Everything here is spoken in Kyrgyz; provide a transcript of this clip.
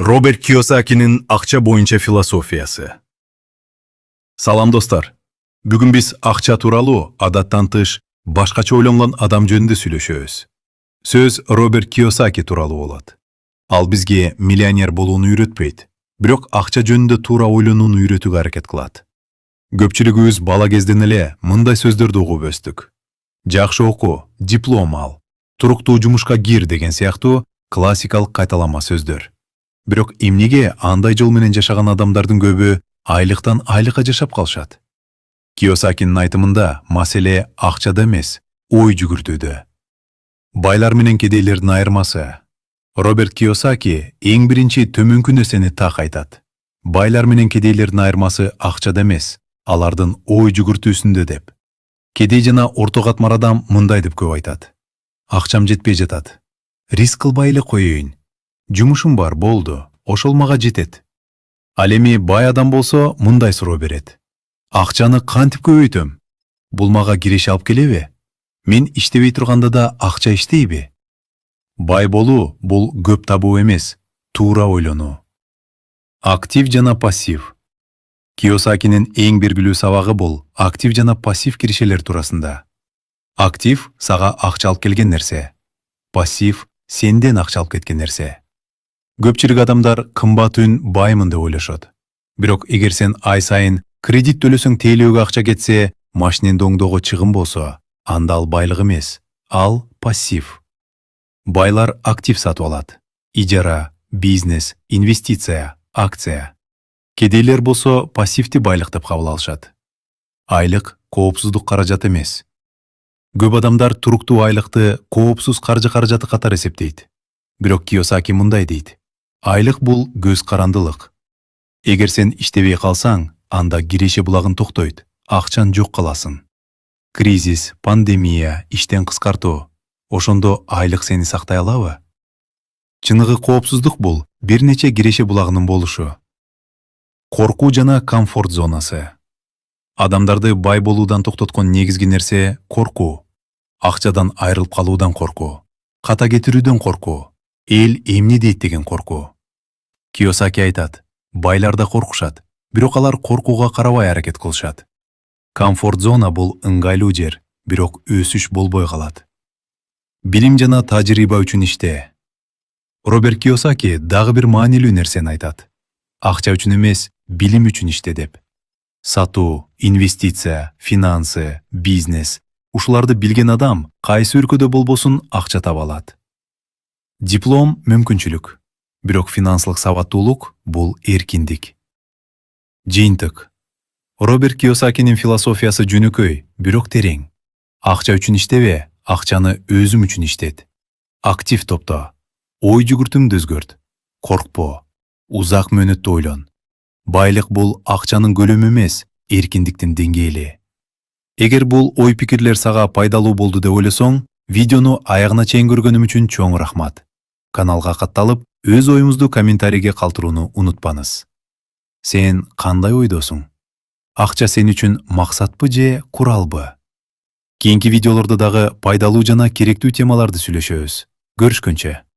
Robert Kiyosakinin akça boyunca filosofiyası. Salam dostlar. Bugün biz akça turalı adattan tış, başkaça oylanılan adam jönünde süйлöşөбүз. Söz Robert Kiyosaki turalı olat. Al bizge millioner bolууну үйрөтпөйт, бирок акча жөнүндө туура ойлонууну үйрөтүүгө аракет кылат. Көпчүлүгүбүз бала кезден эле мындай сөздөрдү угуп өстүк. Жакшы окуу, диплом ал, туруктуу жумушка кир деген сыяктуу классикалык кайталама сөздөр. Бирок эмнеге андай жол менен жашаган адамдардын көбү айлыктан айлыкка жашап калышат? Кийосакинин айтымында маселе акчада эмес, ой жүгүртүүдө. Байлар менен кедейлердин айырмасы. Роберт Кийосаки эң биринчи төмөнкү нерсени так айтат. Байлар менен кедейлердин айырмасы акчада эмес, алардын ой жүгүртүүсүндө деп. Кедей жана орто катмар адам мындай деп көп айтат. Акчам жетпей жатат. Риск кылбай эле коеюн. Жумушум бар болду, ошол мага жетет. Ал эми бай адам болсо мындай суроо берет. Акчаны кантип көбөйтөм? Бул мага киреше алып келеби? Мен иштебей турганда да акча иштейби? Бай болуу бул көп табуу эмес, туура ойлонуу. Актив жана пассив. Кийосакинин эң белгилүү сабагы бул актив жана пассив киришелер туурасында. Актив сага акча алып келген нерсе. Пассив сенден акча алып кеткен нерсе. Көпчүлүк адамдар кымбат үн баймын деп ойлошот. Бирок эгер сен ай сайын кредит төлөсөң тейлөөгө акча кетсе, машинеңди оңдоого чыгым болсо, анда ал байлык эмес, ал пассив. Байлар актив сатып алат. Ижара, бизнес, инвестиция, акция. Кедейлер болсо пассивти байлык деп кабыл алышат. Айлык коопсуздук каражат эмес. Көп адамдар туруктуу айлыкты коопсуз каржы катары эсептейт. Бирок Кийосаки мындай дейт. Айлык бул көз карандылык. Эгер сен иштебей калсаң, анда киреше булагын токтойт, акчан жок каласың. Кризис, пандемия, иштен кыскартуу. Ошондо айлык сени сактай алабы? Чыныгы коопсуздук бул бир нече киреше булагынын болушу. Коркуу жана комфорт зонасы. Адамдарды бай болуудан токтоткон негизги нерсе коркуу. Акчадан айрылып калуудан коркуу. Ката кетирүүдөн коркуу. Эл эмне дейт деген коркуу. Кийосаки айтат, байлар да коркушат, бирок алар коркууга карабай аракет кылышат. Комфорт зона бул ыңгайлуу жер, бирок өсүш болбой калат. Билим жана тажрыйба үчүн иште. Роберт Кийосаки дагы бир маанилүү нерсени айтат. Акча үчүн эмес, билим үчүн иште деп. Сатуу, инвестиция, финансы, бизнес. Ушуларды билген адам кайсы өлкөдө болбосун акча таба алат. Диплом мүмкүнчүлүк, бирок финансылык сабаттуулук бул эркиндик. Жыйынтык. Роберт Кийосакинин философиясы жөнөкөй, бирок терең. Акча үчүн иштебе, акчаны өзүм үчүн иштет. Актив топто. Ой жүгүртүүңдү өзгөрт. Коркпо. Узак мөөнөттө ойлон. Байлык бул акчанын көлөмү эмес, эркиндиктин деңгээли. Эгер бул ой пикирлер сага пайдалуу болду деп ойлосоң, видеону аягына чейин көргөнүм үчүн чоң рахмат. Каналга катталып, өз оюңузду комментарийге калтырууну унутпаңыз. Сен кандай ойдосуң? Акча сен үчүн максатпы же куралбы? Кийинки видеолордо дагы пайдалуу жана керектүү темаларды сүйлөшөбүз. Көрүшкөнчө.